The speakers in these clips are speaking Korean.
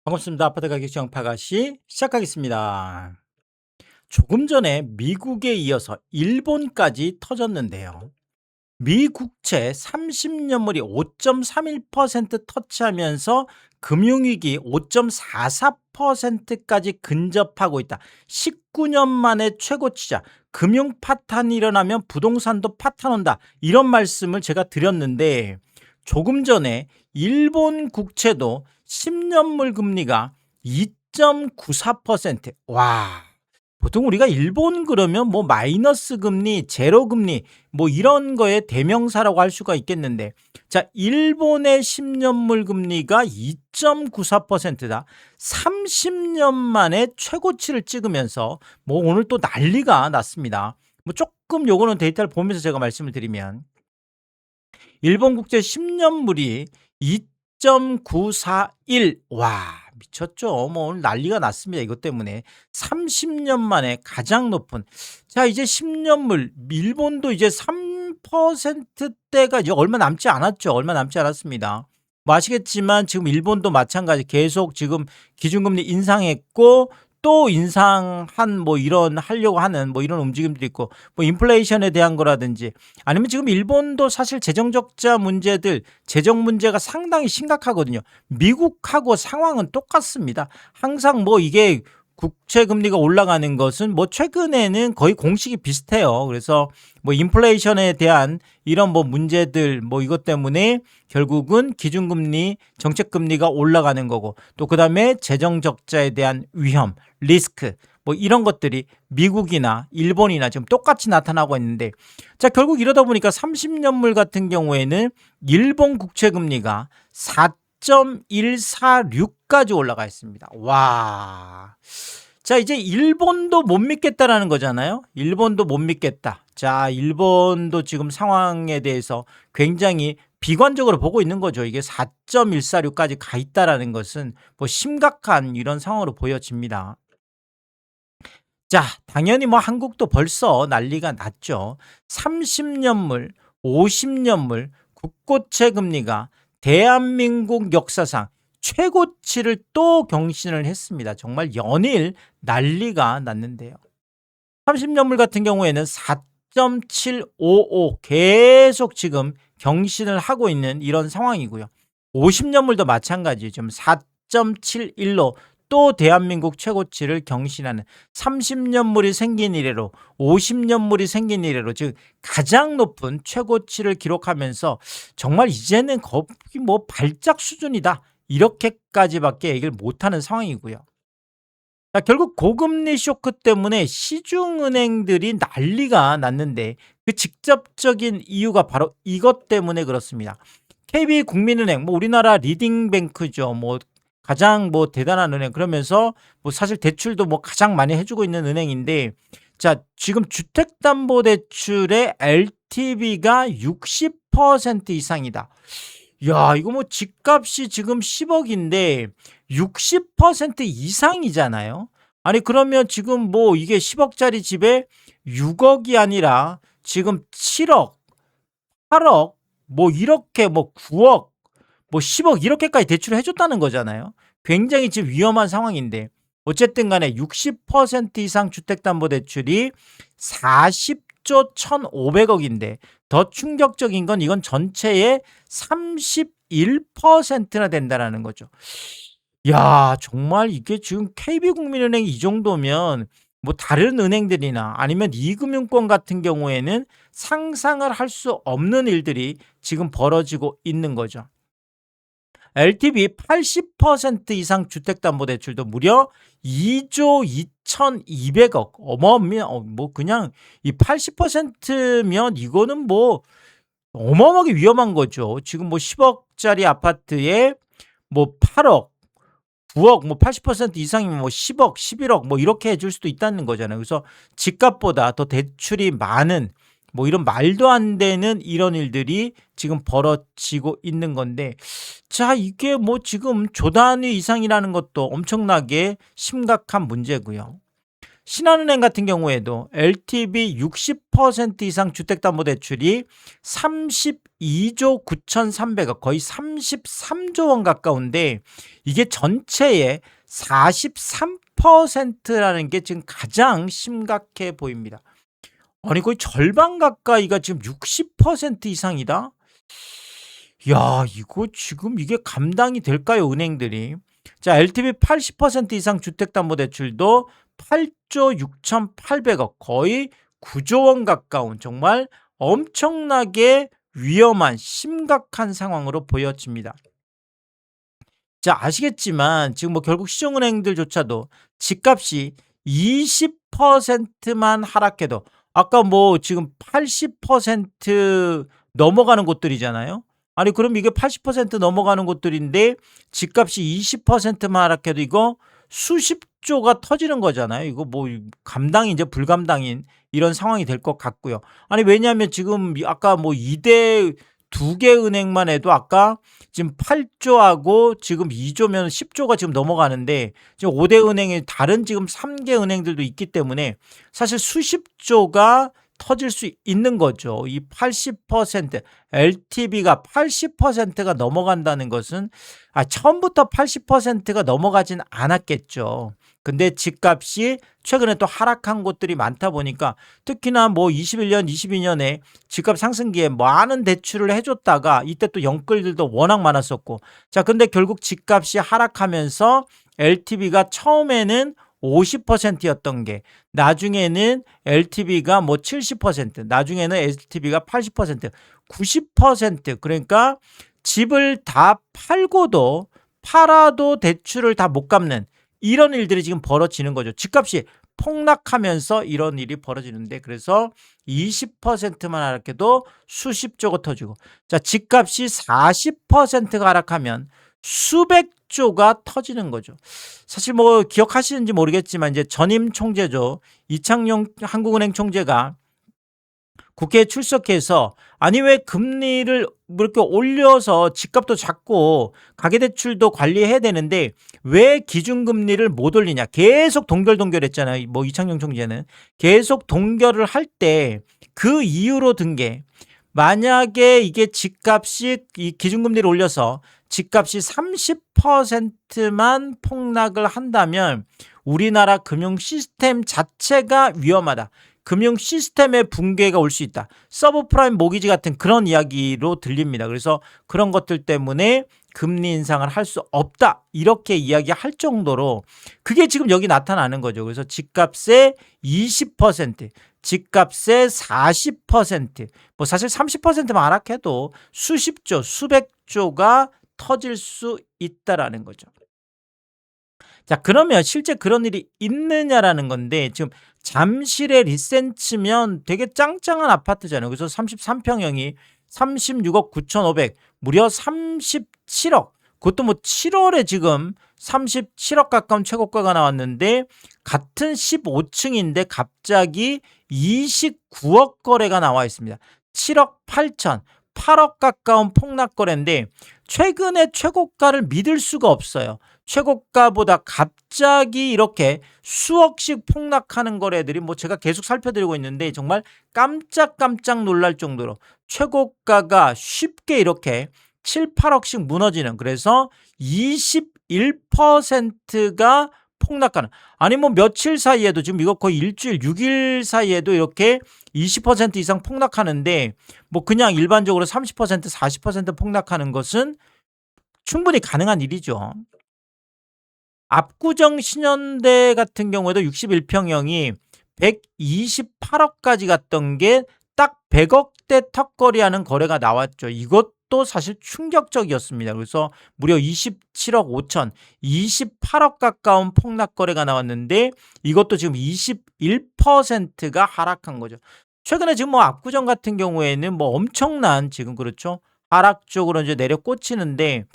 반갑습니다. 아파트 가격 정파가씨 시작하겠습니다. 조금 전에 미국에 이어서 일본까지 터졌는데요. 미 국채 30년물이 5.31% 터치하면서 금융위기 5.44%까지 근접하고 있다. 19년 만에 최고치자. 금융 파탄이 일어나면 부동산도 파탄온다. 이런 말씀을 제가 드렸는데 조금 전에 일본 국채도 10년물 금리가 2.94%. 와. 보통 우리가 일본 그러면 뭐 마이너스 금리, 제로 금리 뭐 이런 거에 대명사라고 할 수가 있겠는데, 자, 일본의 10년물 금리가 2.94%다. 30년 만에 최고치를 찍으면서 뭐 오늘 또 난리가 났습니다. 뭐 조금 요거는 데이터를 보면서 제가 말씀을 드리면, 일본 국제 10년물이 2.941. 와, 미쳤죠. 뭐 오늘 난리가 났습니다. 이것 때문에 30년 만에 가장 높은. 자, 이제 10년물 일본도 이제 3%대가 이제 얼마 남지 않았죠. 얼마 남지 않았습니다. 뭐 아시겠지만 지금 일본도 마찬가지 계속 지금 기준금리 인상했고 또 인상한 뭐 이런 하려고 하는 뭐 이런 움직임들이 있고, 뭐 인플레이션에 대한 거라든지, 아니면 지금 일본도 사실 재정 적자 문제들, 재정 문제가 상당히 심각하거든요. 미국하고 상황은 똑같습니다. 항상 뭐 이게 국채 금리가 올라가는 것은 뭐 최근에는 거의 공식이 비슷해요. 그래서 뭐 인플레이션에 대한 이런 뭐 문제들 뭐 이것 때문에 결국은 기준금리, 정책금리가 올라가는 거고, 또 그다음에 재정 적자에 대한 위험, 리스크 뭐 이런 것들이 미국이나 일본이나 지금 똑같이 나타나고 있는데, 자, 결국 이러다 보니까 30년물 같은 경우에는 일본 국채 금리가 4.146까지 올라가 있습니다. 와. 자, 이제 일본도 못 믿겠다라는 거잖아요. 일본도 못 믿겠다. 자, 일본도 지금 상황에 대해서 굉장히 비관적으로 보고 있는 거죠. 이게 4.146까지 가 있다라는 것은 뭐 심각한 이런 상황으로 보여집니다. 자, 당연히 뭐 한국도 벌써 난리가 났죠. 30년물, 50년물 국고채 금리가 대한민국 역사상 최고치를 또 경신을 했습니다. 정말 연일 난리가 났는데요. 30년물 같은 경우에는 4.755 계속 지금 경신을 하고 있는 이런 상황이고요. 50년물도 마찬가지 지금 4.71로 또 대한민국 최고치를 경신하는, 30년물이 생긴 이래로 50년물이 생긴 이래로 즉 가장 높은 최고치를 기록하면서 정말 이제는 거의 뭐 발작 수준이다, 이렇게까지밖에 얘기를 못하는 상황이고요. 자, 결국 고금리 쇼크 때문에 시중은행들이 난리가 났는데 그 직접적인 이유가 바로 이것 때문에 그렇습니다. KB국민은행, 뭐 우리나라 리딩뱅크죠. 뭐 가장 뭐 대단한 은행, 그러면서 뭐 사실 대출도 뭐 가장 많이 해주고 있는 은행인데, 자, 지금 주택담보대출의 LTV가 60% 이상이다. 야, 이거 뭐 집값이 지금 10억인데 60% 이상이잖아요. 아니 그러면 지금 뭐 이게 10억짜리 집에 6억이 아니라 지금 7억, 8억, 뭐 이렇게 뭐 9억, 뭐 10억 이렇게까지 대출을 해줬다는 거잖아요. 굉장히 지금 위험한 상황인데, 어쨌든 간에 60% 이상 주택담보대출이 40조 1,500억인데 더 충격적인 건 이건 전체의 31%나 된다라는 거죠. 야, 정말 이게 지금 KB국민은행이 이 정도면 뭐 다른 은행들이나 아니면 이금융권 같은 경우에는 상상을 할 수 없는 일들이 지금 벌어지고 있는 거죠. LTV 80% 이상 주택담보대출도 무려 2조 2,200억. 뭐 그냥 이 80%면 이거는 뭐 어마어마하게 위험한 거죠. 지금 뭐 10억짜리 아파트에 뭐 8억, 9억, 뭐 80% 이상이면 뭐 10억, 11억 뭐 이렇게 해줄 수도 있다는 거잖아요. 그래서 집값보다 더 대출이 많은 뭐 이런 말도 안 되는 이런 일들이 지금 벌어지고 있는 건데, 자, 이게 뭐 지금 조 단위 이상이라는 것도 엄청나게 심각한 문제고요. 신한은행 같은 경우에도 LTV 60% 이상 주택담보대출이 32조 9,300억, 거의 33조 원 가까운데 이게 전체의 43%라는 게 지금 가장 심각해 보입니다. 아니 거의 절반 가까이가 지금 60% 이상이다? 야, 이거 지금 이게 감당이 될까요, 은행들이? 자, LTV 80% 이상 주택담보대출도 8조 6,800억, 거의 9조 원 가까운 정말 엄청나게 위험한 심각한 상황으로 보여집니다. 자, 아시겠지만 지금 뭐 결국 시중은행들조차도 집값이 20%만 하락해도 아까 뭐 지금 80% 넘어가는 곳들이잖아요. 아니 그럼 이게 80% 넘어가는 곳들인데 집값이 20%만 하락해도 이거 수십조가 터지는 거잖아요. 이거 뭐 감당이 이제 불감당인 이런 상황이 될 것 같고요. 아니 왜냐하면 지금 아까 뭐 2대 2개 은행만 해도 아까 지금 8조하고 지금 2조면 10조가 지금 넘어가는데 지금 5대 은행에 다른 지금 3개 은행들도 있기 때문에 사실 수십조가 터질 수 있는 거죠. 이 80% LTV가 80%가 넘어간다는 것은 처음부터 80%가 넘어가진 않았겠죠. 근데 집값이 최근에 또 하락한 곳들이 많다 보니까 특히나 뭐 21년, 22년에 집값 상승기에 많은 대출을 해줬다가 이때 또 영끌들도 워낙 많았었고 자, 근데 결국 집값이 하락하면서 LTV가 처음에는 50%였던 게 나중에는 LTV가 뭐 70%, 나중에는 LTV가 80%, 90% 그러니까 집을 다 팔아도 대출을 다 못 갚는 이런 일들이 지금 벌어지는 거죠. 집값이 폭락하면서 이런 일이 벌어지는데 그래서 20%만 하락해도 수십조가 터지고 자, 집값이 40%가 하락하면 수백조가 터지는 거죠. 사실 뭐 기억하시는지 모르겠지만 이제 전임 총재죠. 이창용 한국은행 총재가 국회에 출석해서 아니 왜 금리를 뭐 이렇게 올려서 집값도 작고 가계대출도 관리해야 되는데 왜 기준금리를 못 올리냐 계속 동결했잖아요. 뭐 이창용 총재는 계속 동결을 할 때 그 이유로 든 게 만약에 이게 집값이 이 기준금리를 올려서 집값이 30%만 폭락을 한다면 우리나라 금융 시스템 자체가 위험하다. 금융 시스템의 붕괴가 올 수 있다. 서브프라임 모기지 같은 그런 이야기로 들립니다. 그래서 그런 것들 때문에 금리 인상을 할 수 없다. 이렇게 이야기할 정도로 그게 지금 여기 나타나는 거죠. 그래서 집값의 20%, 집값의 40%, 뭐 사실 30%만 하락해도 수십조, 수백조가 터질 수 있다라는 거죠. 자, 그러면 실제 그런 일이 있느냐라는 건데 지금 잠실의 리센츠면 되게 짱짱한 아파트잖아요. 그래서 33평형이 36억 9,500, 무려 37억. 그것도 뭐 7월에 지금 37억 가까운 최고가가 나왔는데 같은 15층인데 갑자기 29억 거래가 나와 있습니다. 7억 8천, 8억 가까운 폭락 거래인데 최근에 최고가를 믿을 수가 없어요. 최고가보다 갑자기 이렇게 수억씩 폭락하는 거래들이 뭐 제가 계속 살펴드리고 있는데 정말 깜짝 놀랄 정도로 최고가가 쉽게 이렇게 7, 8억씩 무너지는 그래서 21%가 폭락하는 아니 뭐 며칠 사이에도 지금 이거 거의 일주일 6일 사이에도 이렇게 20% 이상 폭락하는데 뭐 그냥 일반적으로 30% 40% 폭락하는 것은 충분히 가능한 일이죠. 압구정 신현대 같은 경우에도 61평형이 128억까지 갔던 게 딱 100억대 턱걸이하는 거래가 나왔죠. 이것도 사실 충격적이었습니다. 그래서 무려 27억 5천, 28억 가까운 폭락 거래가 나왔는데 이것도 지금 21%가 하락한 거죠. 최근에 지금 뭐 압구정 같은 경우에는 뭐 엄청난 지금 그렇죠. 하락 쪽으로 이제 내려 꽂히는데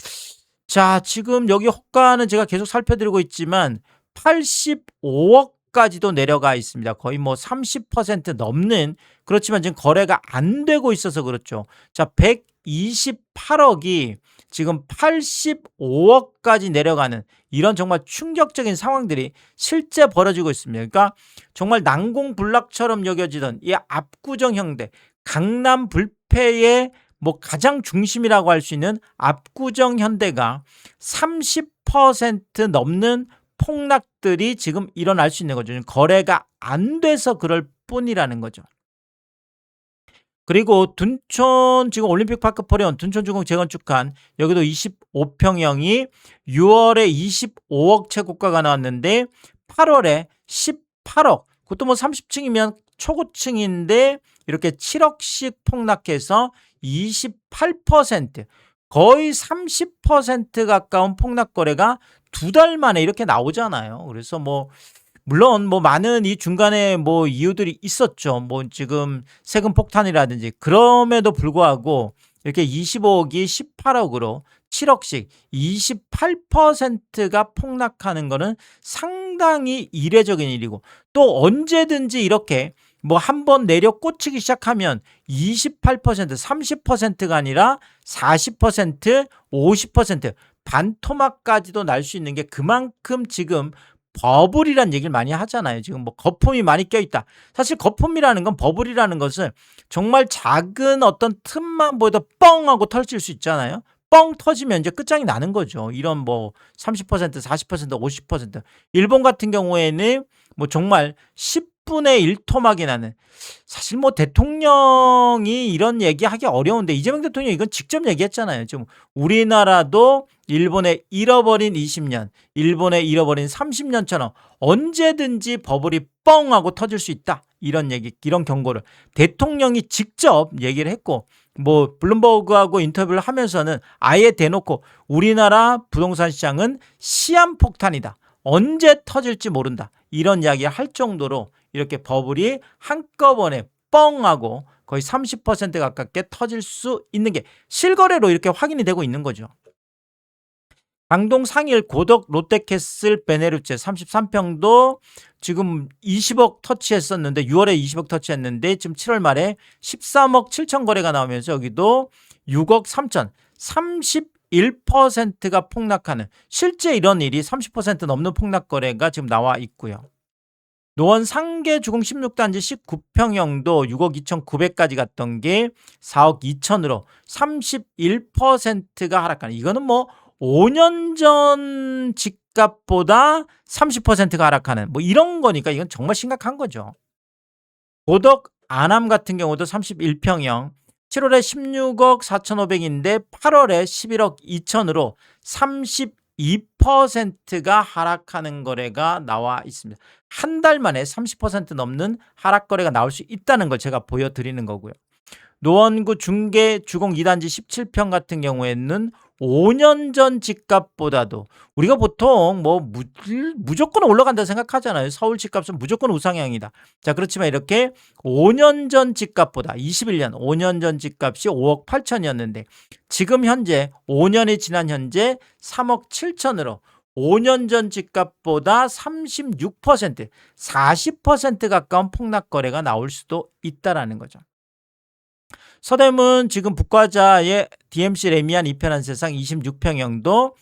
자, 지금 여기 호가는 제가 계속 살펴드리고 있지만 85억까지도 내려가 있습니다. 거의 뭐 30% 넘는 그렇지만 지금 거래가 안 되고 있어서 그렇죠. 자, 128억이 지금 85억까지 내려가는 이런 정말 충격적인 상황들이 실제 벌어지고 있습니다. 그러니까 정말 난공불락처럼 여겨지던 이 압구정 현대, 강남 불패의 뭐 가장 중심이라고 할 수 있는 압구정 현대가 30% 넘는 폭락들이 지금 일어날 수 있는 거죠. 거래가 안 돼서 그럴 뿐이라는 거죠. 그리고 둔촌 지금 올림픽파크 포레온 둔촌중공 재건축한 여기도 25평형이 6월에 25억 채고가가 나왔는데 8월에 18억, 그것도 뭐 30층이면 초고층인데 이렇게 7억씩 폭락해서 28%, 거의 30% 가까운 폭락 거래가 2달 만에 이렇게 나오잖아요. 그래서 뭐 물론 뭐 많은 이 중간에 뭐 이유들이 있었죠. 뭐 지금 세금 폭탄이라든지. 그럼에도 불구하고 이렇게 25억이 18억으로 7억씩 28%가 폭락하는 거는 상당히 이례적인 일이고, 또 언제든지 이렇게 뭐 한 번 내려 꽂히기 시작하면 28%, 30%가 아니라 40%, 50% 반토막까지도 날 수 있는 게 그만큼 지금 버블이란 얘기를 많이 하잖아요. 지금 뭐 거품이 많이 껴있다. 사실 거품이라는 건, 버블이라는 것은 정말 작은 어떤 틈만 보여도 뻥 하고 터질 수 있잖아요. 뻥 터지면 이제 끝장이 나는 거죠. 이런 뭐 30%, 40%, 50%. 일본 같은 경우에는 뭐 정말 10분의 1 토막이 나는, 사실 뭐 대통령이 이런 얘기하기 어려운데 이재명 대통령이 이건 직접 얘기했잖아요. 지금 우리나라도 일본의 잃어버린 20년, 일본의 잃어버린 30년처럼 언제든지 버블이 뻥 하고 터질 수 있다. 이런 얘기, 이런 경고를 대통령이 직접 얘기를 했고, 뭐 블룸버그하고 인터뷰를 하면서는 아예 대놓고 우리나라 부동산 시장은 시한폭탄이다. 언제 터질지 모른다. 이런 이야기 할 정도로 이렇게 버블이 한꺼번에 뻥 하고 거의 30% 가깝게 터질 수 있는 게 실거래로 이렇게 확인이 되고 있는 거죠. 강동 상일 고덕 롯데캐슬 베네루체 33평도 지금 20억 터치했었는데, 6월에 20억 터치했는데 지금 7월 말에 13억 7천 거래가 나오면서 여기도 6억 3천, 31%가 폭락하는, 실제 이런 일이 30% 넘는 폭락 거래가 지금 나와 있고요. 노원 상계 주공 16단지 19평형도 6억 2,900까지 갔던 게 4억 2천으로 31%가 하락하는, 이거는 뭐 5년 전 집값보다 30%가 하락하는 뭐 이런 거니까 이건 정말 심각한 거죠. 고덕 안암 같은 경우도 31평형 7월에 16억 4,500인데 8월에 11억 2천으로 32%가 하락하는 거래가 나와 있습니다. 한 달 만에 30% 넘는 하락 거래가 나올 수 있다는 걸 제가 보여드리는 거고요. 노원구 중계 주공 2단지 17평 같은 경우에는 5년 전 집값보다도, 우리가 보통 뭐 무조건 올라간다 생각하잖아요. 서울 집값은 무조건 우상향이다. 자, 그렇지만 이렇게 5년 전 집값보다 21년 5년 전 집값이 5억 8천이었는데 지금 현재 5년이 지난 현재 3억 7천으로 5년 전 집값보다 36%, 40% 가까운 폭락 거래가 나올 수도 있다라는 거죠. 서대문 지금 북과자의 DMC 레미안 2편한 세상 26평형도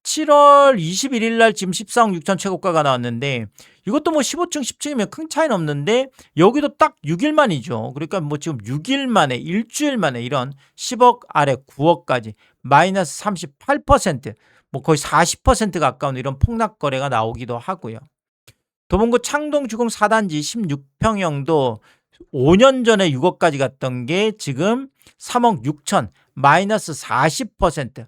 7월 21일 날 지금 14억 6천 최고가가 나왔는데, 이것도 뭐 15층 10층이면 큰 차이는 없는데 여기도 딱 6일 만이죠. 그러니까 뭐 지금 6일 만에, 일주일 만에 이런 10억 아래 9억까지 마이너스 38%, 뭐 거의 40% 가까운 이런 폭락 거래가 나오기도 하고요. 도봉구 창동 주공 4단지 16평형도 5년 전에 6억까지 갔던 게 지금 3억 6천, 마이너스 40%.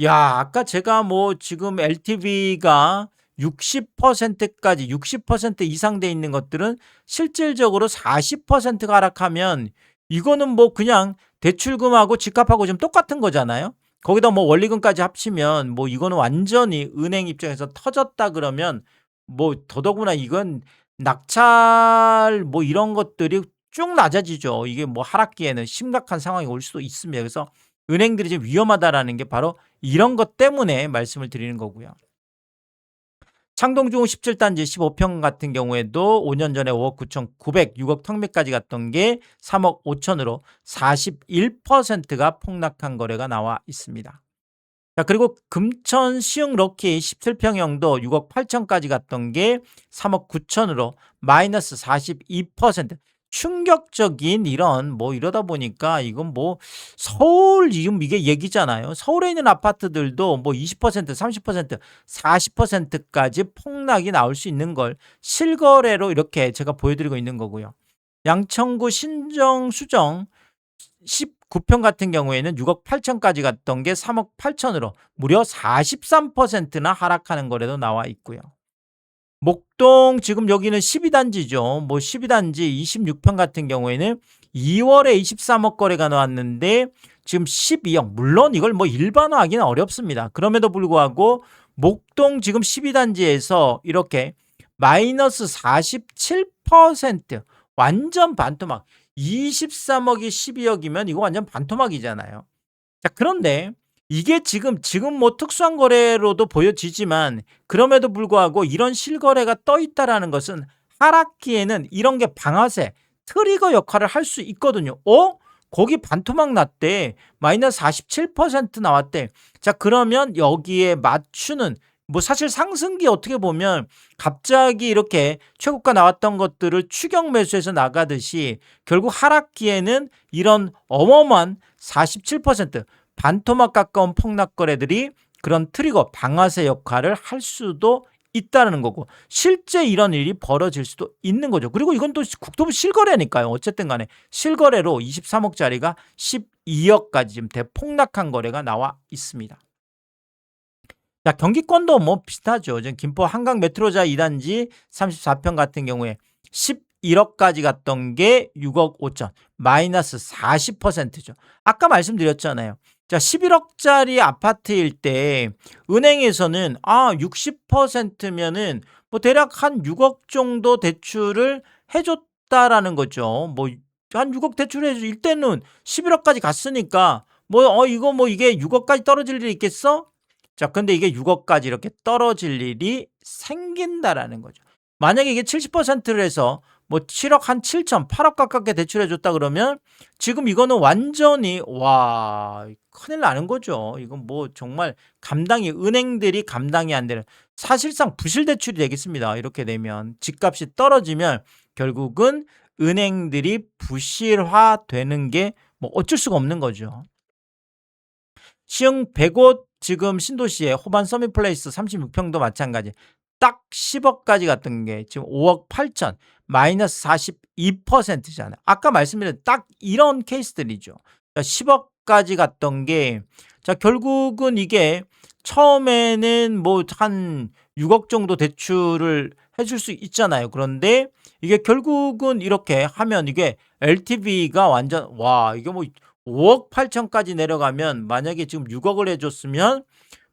야, 아까 제가 뭐 지금 LTV가 60%까지 60% 이상 돼 있는 것들은 실질적으로 40%가 하락하면 이거는 뭐 그냥 대출금하고 집값하고 좀 똑같은 거잖아요. 거기다 뭐 원리금까지 합치면 뭐 이거는 완전히 은행 입장에서 터졌다 그러면 뭐 더더구나 이건 낙찰 뭐 이런 것들이 쭉 낮아지죠. 이게 뭐 하락기에는 심각한 상황이 올 수도 있습니다. 그래서 은행들이 좀 위험하다라는 게 바로 이런 것 때문에 말씀을 드리는 거고요. 창동주공 17단지 15평 같은 경우에도 5년 전에 5억 9,900, 6억 턱매까지 갔던 게 3억 5천으로 41%가 폭락한 거래가 나와 있습니다. 자, 그리고 금천 시흥 럭키 17평형도 6억 8천까지 갔던 게 3억 9천으로 마이너스 42%. 충격적인 이런 뭐 이러다 보니까 이건 뭐 서울 지금 이게 얘기잖아요. 서울에 있는 아파트들도 뭐 20%, 30%, 40%까지 폭락이 나올 수 있는 걸 실거래로 이렇게 제가 보여드리고 있는 거고요. 양천구 신정 수정 19평 같은 경우에는 6억 8천까지 갔던 게 3억 8천으로 무려 43%나 하락하는 거래도 나와 있고요. 목동 지금 여기는 12단지죠. 뭐 12단지 26평 같은 경우에는 2월에 23억 거래가 나왔는데 지금 12억. 물론 이걸 뭐 일반화하기는 어렵습니다. 그럼에도 불구하고 목동 지금 12단지에서 이렇게 마이너스 47% 완전 반토막. 23억이 12억이면 이거 완전 반토막이잖아요. 자, 그런데 이게 지금 뭐 특수한 거래로도 보여지지만 그럼에도 불구하고 이런 실거래가 떠 있다라는 것은 하락기에는 이런 게 방아쇠, 트리거 역할을 할 수 있거든요. 거기 반토막 났대. 마이너스 47% 나왔대. 자, 그러면 여기에 맞추는 뭐 사실 상승기 어떻게 보면 갑자기 이렇게 최고가 나왔던 것들을 추격 매수해서 나가듯이 결국 하락기에는 이런 어마어마한 47% 반토막 가까운 폭락 거래들이 그런 트리거 방아쇠 역할을 할 수도 있다는 거고 실제 이런 일이 벌어질 수도 있는 거죠. 그리고 이건 또 국토부 실거래니까요. 어쨌든 간에 실거래로 23억짜리가 12억까지 지금 대폭락한 거래가 나와 있습니다. 자, 경기권도 뭐 비슷하죠. 지금 김포 한강 메트로자 2단지 34평 같은 경우에 11억까지 갔던 게 6억 5천, 마이너스 40%죠. 아까 말씀드렸잖아요. 자, 11억짜리 아파트일 때 은행에서는 60%면은 뭐 대략 한 6억 정도 대출을 해줬다라는 거죠. 뭐 한 6억 대출을 해줘. 이때는 11억까지 갔으니까 뭐 이거 뭐 이게 6억까지 떨어질 일이 있겠어? 자, 근데 이게 6억까지 이렇게 떨어질 일이 생긴다라는 거죠. 만약에 이게 70%를 해서 뭐 7억 한 7천, 8억 가깝게 대출해 줬다 그러면 지금 이거는 완전히 와, 큰일 나는 거죠. 이건 뭐 정말 은행들이 감당이 안 되는 사실상 부실 대출이 되겠습니다. 이렇게 되면 집값이 떨어지면 결국은 은행들이 부실화되는 게 뭐 어쩔 수가 없는 거죠. 시흥 100곳 지금 신도시에 호반 서밋플레이스 36평도 마찬가지. 딱 10억까지 갔던 게 지금 5억 8천 마이너스 42%잖아요. 아까 말씀드린 딱 이런 케이스들이죠. 10억까지 갔던 게 자, 결국은 이게 처음에는 뭐 한 6억 정도 대출을 해줄 수 있잖아요. 그런데 이게 결국은 이렇게 하면 이게 LTV가 완전 와, 이게 뭐 5억 8천까지 내려가면 만약에 지금 6억을 해줬으면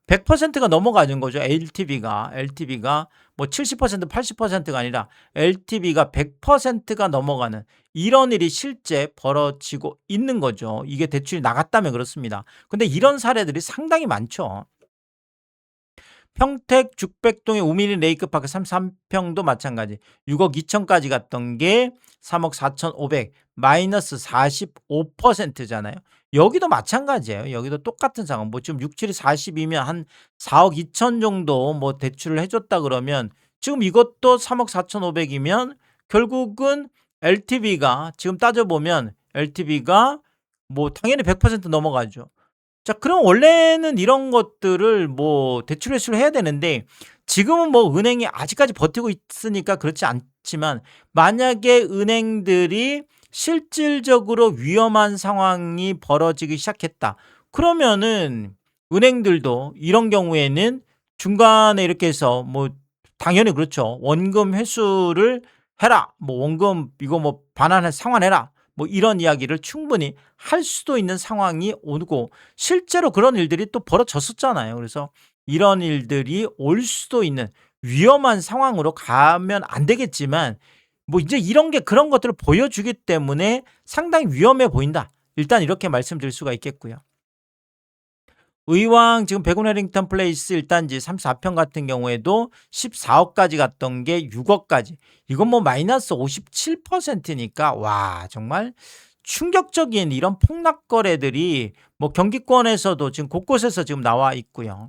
100%가 넘어가는 거죠. LTV가 뭐 70%, 80%가 아니라 LTV가 100%가 넘어가는 이런 일이 실제 벌어지고 있는 거죠. 이게 대출이 나갔다면 그렇습니다. 근데 이런 사례들이 상당히 많죠. 평택 죽백동의 우미리 레이크파크 33평도 마찬가지. 6억 2천까지 갔던 게 3억 4천5백 마이너스 45%잖아요. 여기도 마찬가지예요. 여기도 똑같은 상황. 뭐 지금 6, 7이 40이면 한 4억 2천 정도 뭐 대출을 해줬다 그러면 지금 이것도 3억 4천5백이면 결국은 LTV가 지금 따져보면 LTV가 뭐 당연히 100% 넘어가죠. 자, 그럼 원래는 이런 것들을 뭐 대출 회수를 해야 되는데 지금은 뭐 은행이 아직까지 버티고 있으니까 그렇지 않지만 만약에 은행들이 실질적으로 위험한 상황이 벌어지기 시작했다. 그러면은 은행들도 이런 경우에는 중간에 이렇게 해서 뭐 당연히 그렇죠. 원금 회수를 해라. 뭐 원금 이거 뭐 상환해라. 뭐 이런 이야기를 충분히 할 수도 있는 상황이 오고 실제로 그런 일들이 또 벌어졌었잖아요. 그래서 이런 일들이 올 수도 있는 위험한 상황으로 가면 안 되겠지만 뭐 이제 이런 게 그런 것들을 보여주기 때문에 상당히 위험해 보인다. 일단 이렇게 말씀드릴 수가 있겠고요. 의왕 지금 백운 해링턴 플레이스 1단지 34평 같은 경우에도 14억까지 갔던 게 6억까지. 이건 뭐 마이너스 57%니까 와, 정말 충격적인 이런 폭락 거래들이 뭐 경기권에서도 지금 곳곳에서 지금 나와 있고요.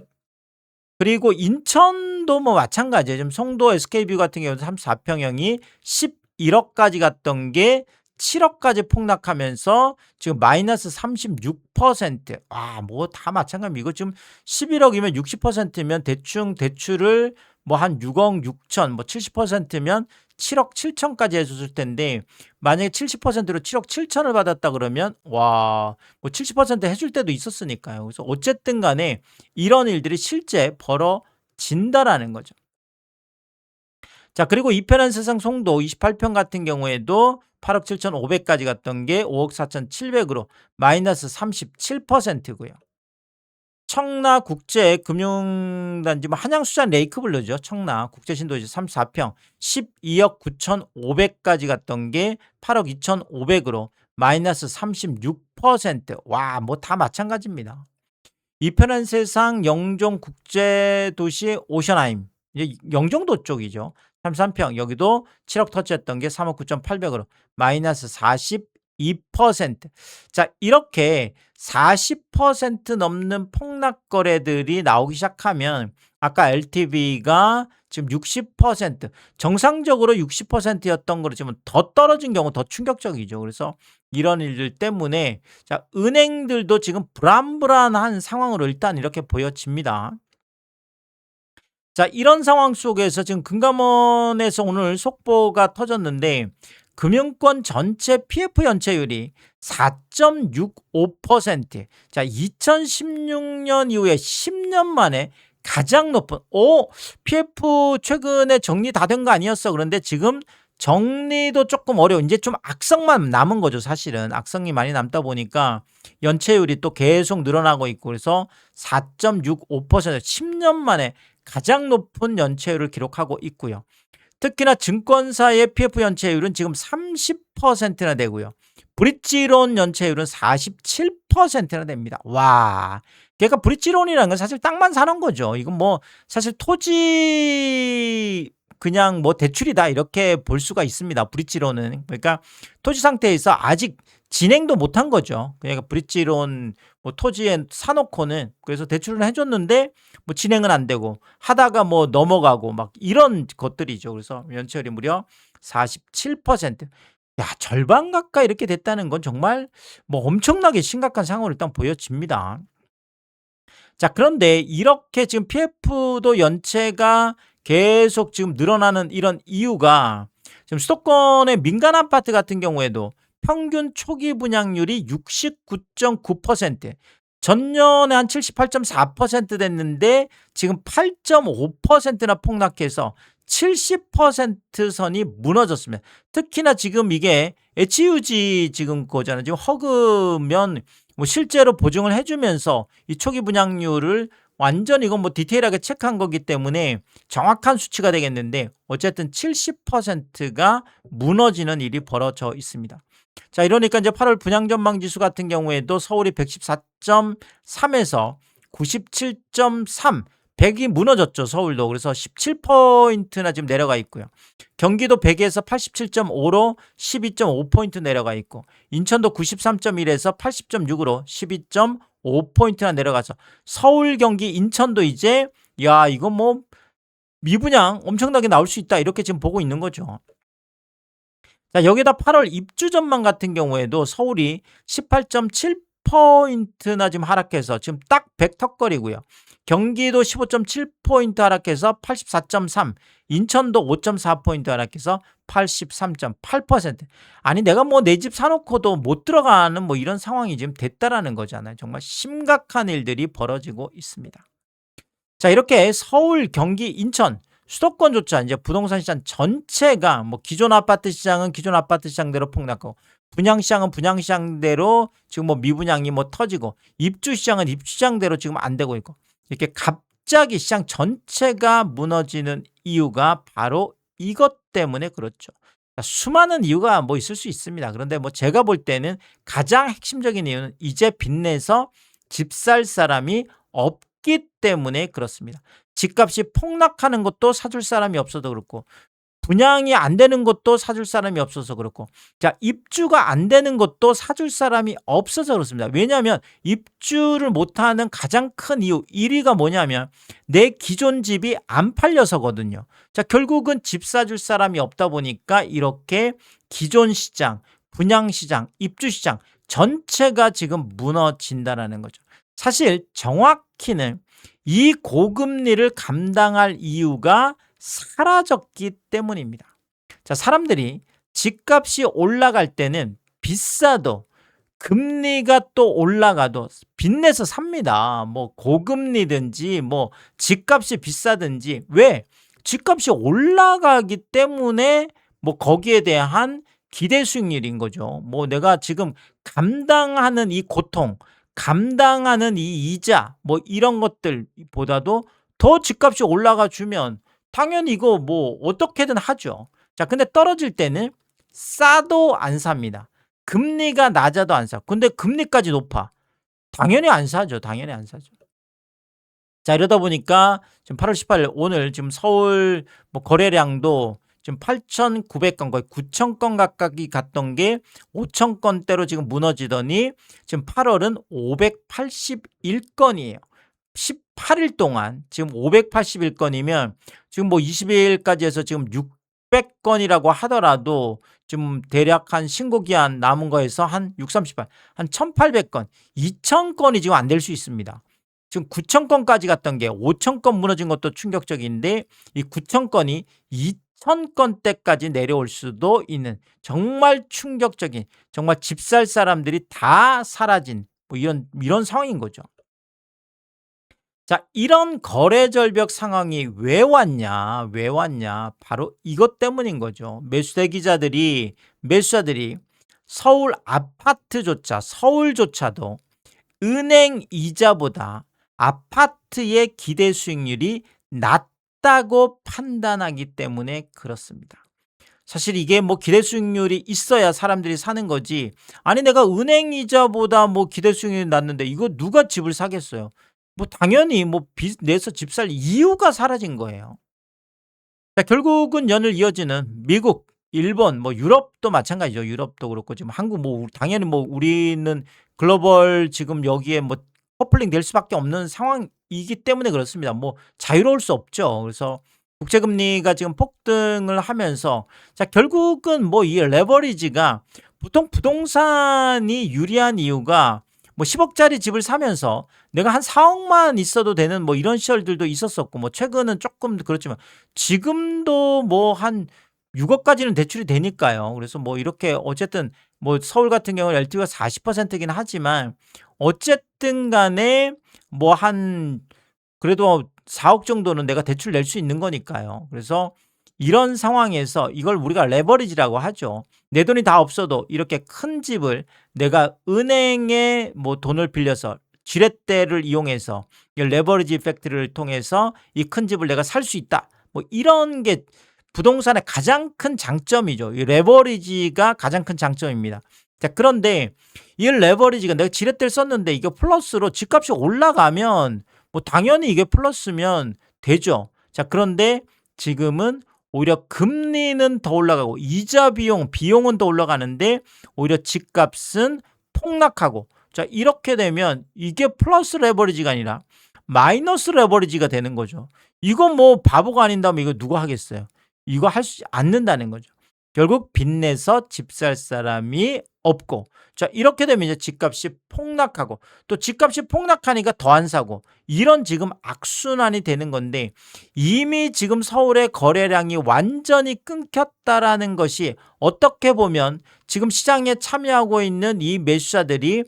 그리고 인천도 뭐 마찬가지예요. 지금 송도 SK뷰 같은 경우는 34평형이 11억까지 갔던 게 7억까지 폭락하면서 지금 마이너스 36%. 뭐 다 마찬가지입니다. 이거 지금 11억이면 60%면 대충 대출을 뭐 한 6억 6천, 뭐 70%면 7억 7천까지 해줬을 텐데, 만약에 70%로 7억 7천을 받았다 그러면 뭐 70% 해줄 때도 있었으니까요. 그래서 어쨌든 간에 이런 일들이 실제 벌어진다라는 거죠. 자, 그리고 이편한 세상 송도 28평 같은 경우에도 8억 7천5백까지 갔던 게 5억 4천7백으로 마이너스 37%고요. 청라국제금융단지 뭐 한양수산 레이크블루죠. 청라국제신도시 34평 12억 9천5백까지 갔던 게 8억 2천5백으로 마이너스 36%. 뭐 다 마찬가지입니다. 이편한 세상 영종국제도시 오션하임, 이제 영종도 쪽이죠. 33평 여기도 7억 터치했던 게 3억 9천8백으로 마이너스 42%. 자, 이렇게 40% 넘는 폭락 거래들이 나오기 시작하면 아까 LTV가 지금 60%, 정상적으로 60%였던 거로 지금 더 떨어진 경우 더 충격적이죠. 그래서 이런 일들 때문에 자, 은행들도 지금 불안불안한 상황으로 일단 이렇게 보여집니다. 자, 이런 상황 속에서 지금 금감원에서 오늘 속보가 터졌는데 금융권 전체 PF 연체율이 4.65%. 자, 2016년 이후에 10년 만에 가장 높은, PF 최근에 정리 다 된 거 아니었어. 그런데 지금 정리도 조금 어려워. 이제 좀 악성만 남은 거죠, 사실은. 악성이 많이 남다 보니까 연체율이 또 계속 늘어나고 있고, 그래서 4.65%, 10년 만에 가장 높은 연체율을 기록하고 있고요. 특히나 증권사의 PF 연체율은 지금 30%나 되고요. 브릿지론 연체율은 47%나 됩니다. 그러니까 브릿지론이라는 건 사실 땅만 사는 거죠. 이건 뭐 사실 토지 그냥 뭐 대출이다 이렇게 볼 수가 있습니다. 브릿지론은. 그러니까 토지 상태에서 아직 진행도 못한 거죠. 그러니까 브릿지론 뭐 토지에 사놓고는 그래서 대출을 해줬는데 뭐 진행은 안 되고 하다가 뭐 넘어가고 막 이런 것들이죠. 그래서 연체율이 무려 47%. 절반 가까이 이렇게 됐다는 건 정말 뭐 엄청나게 심각한 상황을 일단 보여집니다. 자, 그런데 이렇게 지금 PF도 연체가 계속 지금 늘어나는 이런 이유가 지금 수도권의 민간 아파트 같은 경우에도 평균 초기 분양률이 69.9%, 전년에 한 78.4% 됐는데 지금 8.5%나 폭락해서 70% 선이 무너졌습니다. 특히나 지금 이게 HUG 지금 거잖아요. 지금 허그면 뭐 실제로 보증을 해주면서 이 초기 분양률을 완전 이건 뭐 디테일하게 체크한 거기 때문에 정확한 수치가 되겠는데 어쨌든 70%가 무너지는 일이 벌어져 있습니다. 자, 이러니까 이제 8월 분양 전망 지수 같은 경우에도 서울이 114.3에서 97.3, 100이 무너졌죠, 서울도. 그래서 17포인트나 지금 내려가 있고요. 경기도 100에서 87.5로 12.5포인트 내려가 있고, 인천도 93.1에서 80.6으로 12.5포인트나 내려가서 서울, 경기, 인천도 이제 이건 뭐 미분양 엄청나게 나올 수 있다 이렇게 지금 보고 있는 거죠. 자, 여기다 8월 입주 전망 같은 경우에도 서울이 18.7포인트나 지금 하락해서 지금 딱 100 턱거리고요. 경기도 15.7포인트 하락해서 84.3, 인천도 5.4포인트 하락해서 83.8%. 아니, 내가 뭐 내 집 사놓고도 못 들어가는 뭐 이런 상황이 지금 됐다라는 거잖아요. 정말 심각한 일들이 벌어지고 있습니다. 자, 이렇게 서울, 경기, 인천, 수도권조차 이제 부동산 시장 전체가 뭐 기존 아파트 시장은 기존 아파트 시장대로 폭락하고 분양 시장은 분양 시장대로 지금 뭐 미분양이 뭐 터지고 입주 시장은 입주 시장대로 지금 안 되고 있고 이렇게 갑자기 시장 전체가 무너지는 이유가 바로 이것 때문에 그렇죠. 수많은 이유가 뭐 있을 수 있습니다. 그런데 뭐 제가 볼 때는 가장 핵심적인 이유는 이제 빚내서 집 살 사람이 없기 때문에 그렇습니다. 집값이 폭락하는 것도 사줄 사람이 없어도 그렇고 분양이 안 되는 것도 사줄 사람이 없어서 그렇고, 자, 입주가 안 되는 것도 사줄 사람이 없어서 그렇습니다. 왜냐하면 입주를 못하는 가장 큰 이유 1위가 뭐냐면 내 기존 집이 안 팔려서거든요. 자, 결국은 집 사줄 사람이 없다 보니까 이렇게 기존 시장, 분양 시장, 입주 시장 전체가 지금 무너진다라는 거죠. 사실 정확히는 이 고금리를 감당할 이유가 사라졌기 때문입니다. 자, 사람들이 집값이 올라갈 때는 비싸도 금리가 또 올라가도 빚내서 삽니다. 뭐 고금리든지 뭐 집값이 비싸든지. 왜? 집값이 올라가기 때문에 뭐 거기에 대한 기대 수익률인 거죠. 뭐 내가 지금 감당하는 이 고통, 감당하는 이 이자 뭐 이런 것들보다도 더 집값이 올라가 주면 당연히 이거 뭐 어떻게든 하죠. 자, 근데 떨어질 때는 싸도 안 삽니다. 금리가 낮아도 안 사. 근데 금리까지 높아. 당연히 안 사죠. 당연히 안 사죠. 자, 이러다 보니까 지금 8월 18일 오늘 지금 서울 뭐 거래량도 지금 8,900건 거의 9,000건 가까이 갔던 게 5,000건대로 지금 무너지더니 지금 8월은 581건이에요. 18일 동안 지금 581건이면 지금 뭐 20일까지 해서 지금 600건이라고 하더라도 지금 대략 한 신고기한 남은 거에서 한 6, 38, 한 1,800건, 2,000건이 지금 안 될 수 있습니다. 지금 9,000건까지 갔던 게 5,000건 무너진 것도 충격적인데 이 9,000건이 2,000건대까지 내려올 수도 있는 정말 충격적인, 정말 집 살 사람들이 다 사라진 뭐 이런 상황인 거죠. 자, 이런 거래 절벽 상황이 왜 왔냐? 왜 왔냐? 바로 이것 때문인 거죠. 매수자들이 서울 아파트조차, 서울조차도 은행 이자보다 아파트의 기대 수익률이 낮다고 판단하기 때문에 그렇습니다. 사실 이게 뭐 기대 수익률이 있어야 사람들이 사는 거지. 아니 내가 은행 이자보다 뭐 기대 수익률이 낮는데 이거 누가 집을 사겠어요? 뭐 당연히 뭐 빚 내서 집 살 이유가 사라진 거예요. 자, 결국은 연일 이어지는 미국, 일본, 뭐 유럽도 마찬가지죠. 유럽도 그렇고 지금 한국 뭐 당연히 뭐 우리는 글로벌 지금 여기에 뭐 커플링 될 수밖에 없는 상황이기 때문에 그렇습니다. 뭐 자유로울 수 없죠. 그래서 국제 금리가 지금 폭등을 하면서 자, 결국은 뭐 이 레버리지가 보통 부동산이 유리한 이유가 뭐 10억짜리 집을 사면서 내가 한 4억만 있어도 되는 뭐 이런 시절들도 있었었고 뭐 최근은 조금 그렇지만 지금도 뭐 한 6억까지는 대출이 되니까요. 그래서 뭐 이렇게 어쨌든 뭐 서울 같은 경우는 LTV가 40%긴 하지만 어쨌든 간에 뭐 한 그래도 4억 정도는 내가 대출 낼 수 있는 거니까요. 그래서 이런 상황에서 이걸 우리가 레버리지라고 하죠. 내 돈이 다 없어도 이렇게 큰 집을 내가 은행에 뭐 돈을 빌려서 지렛대를 이용해서 이 레버리지 이펙트를 통해서 이 큰 집을 내가 살 수 있다. 뭐 이런 게 부동산의 가장 큰 장점이죠. 이 레버리지가 가장 큰 장점입니다. 자, 그런데 이 레버리지가 내가 지렛대를 썼는데 이게 플러스로 집값이 올라가면 뭐 당연히 이게 플러스면 되죠. 자, 그런데 지금은 오히려 금리는 더 올라가고 이자 비용은 더 올라가는데 오히려 집값은 폭락하고 자, 이렇게 되면 이게 플러스 레버리지가 아니라 마이너스 레버리지가 되는 거죠. 이건 뭐 바보가 아닌다면 이거 누가 하겠어요? 이거 할 수 않는다는 거죠. 결국 빚내서 집 살 사람이 없고 자, 이렇게 되면 이제 집값이 폭락하고 또 집값이 폭락하니까 더 안 사고 이런 지금 악순환이 되는 건데 이미 지금 서울의 거래량이 완전히 끊겼다라는 것이 어떻게 보면 지금 시장에 참여하고 있는 이 매수자들이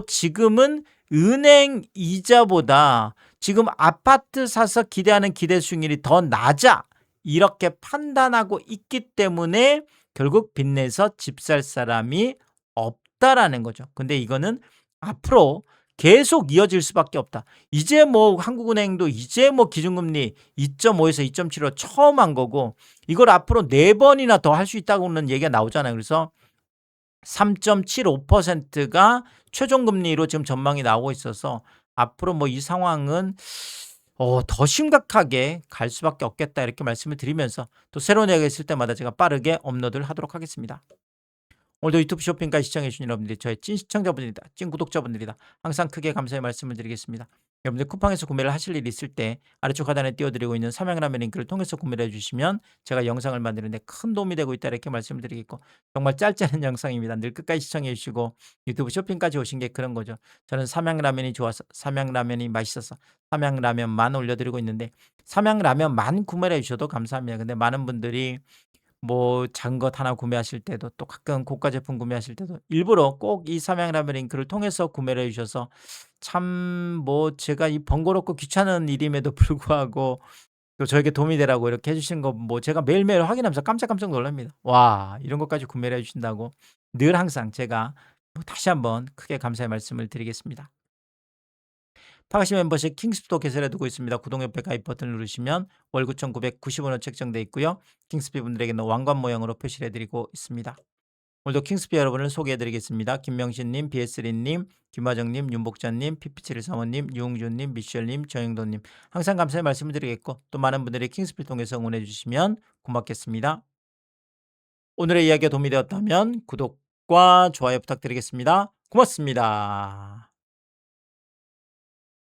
지금은 은행 이자보다 지금 아파트 사서 기대하는 기대 수익률이 더 낮아 이렇게 판단하고 있기 때문에 결국 빚내서 집 살 사람이 없다라는 거죠. 근데 이거는 앞으로 계속 이어질 수밖에 없다. 이제 뭐 한국은행도 이제 뭐 기준금리 2.5에서 2.7로 처음 한 거고 이걸 앞으로 4번이나 더 할 수 있다고는 얘기가 나오잖아요. 그래서 3.75%가 최종금리로 지금 전망이 나오고 있어서 앞으로 뭐 이 상황은 더 심각하게 갈 수밖에 없겠다 이렇게 말씀을 드리면서 또 새로운 이야기가 있을 때마다 제가 빠르게 업로드를 하도록 하겠습니다. 오늘도 유튜브 쇼핑까지 시청해 주신 여러분들이 저의 찐 시청자분들이다. 찐 구독자분들이다. 항상 크게 감사의 말씀을 드리겠습니다. 여러분들 쿠팡에서 구매를 하실 일이 있을 때 아래쪽 하단에 띄워드리고 있는 삼양라면 링크를 통해서 구매를 해주시면 제가 영상을 만드는 데 큰 도움이 되고 있다 이렇게 말씀을 드리겠고, 정말 짧지 않은 영상입니다. 늘 끝까지 시청해 주시고 유튜브 쇼핑까지 오신 게 그런 거죠. 저는 삼양라면이 좋아서, 삼양라면이 맛있어서 삼양라면만 올려드리고 있는데 삼양라면만 구매를 해주셔도 감사합니다. 근데 많은 분들이 뭐 작은 것 하나 구매하실 때도, 또 가끔 고가 제품 구매하실 때도 일부러 꼭 이 삼양라면 링크를 통해서 구매를 해 주셔서 참 뭐 제가 이 번거롭고 귀찮은 일임에도 불구하고 또 저에게 도움이 되라고 이렇게 해 주시는 거 뭐 제가 매일매일 확인하면서 깜짝깜짝 놀랍니다. 와, 이런 것까지 구매를 해 주신다고. 늘 항상 제가 뭐 다시 한번 크게 감사의 말씀을 드리겠습니다. 파가시 멤버십 킹스피도 개설해 두고 있습니다. 구독 옆에 가입 버튼을 누르시면 월 9,990원으로 책정돼 있고요. 킹스피 분들에게는 왕관 모양으로 표시를 해드리고 있습니다. 오늘도 킹스피 여러분을 소개해드리겠습니다. 김명신님, BS리님, 김화정님, 윤복자님, 피피칠일 사모님, 유웅준님, 미셸님, 정영돈님, 항상 감사의 말씀을 드리겠고 또 많은 분들이 킹스피를 통해서 응원해 주시면 고맙겠습니다. 오늘의 이야기가 도움이 되었다면 구독과 좋아요 부탁드리겠습니다. 고맙습니다.